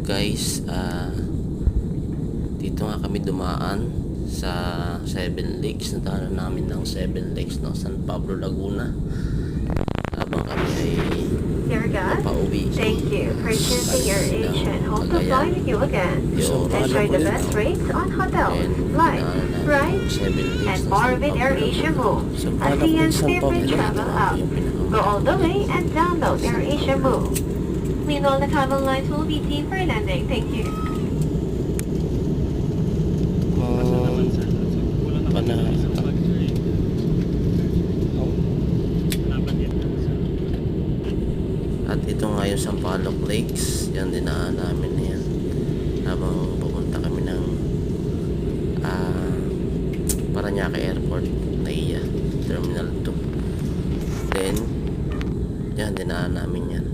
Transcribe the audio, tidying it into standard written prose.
guys, dito nga kami dumaan sa Seven Lakes. Nadaanan namin ng Seven Lakes, no? San Pablo, Laguna, habang kami ay napauwi. Thank you for choosing AirAsia and hope to fly with you again. Enjoy the best rates on hotels, flights, rides, and more with AirAsia Move. At the end, favorite travel app. Go all the way and download AirAsia Move. We know the travel lines will be deep for landing. Thank you. At ito nga yung Sampaloc Lakes. Yan, dinaan namin na yan habang pupunta kami ng Parañaque Airport, NAIA Terminal 2. Then yan, dinaan namin yan.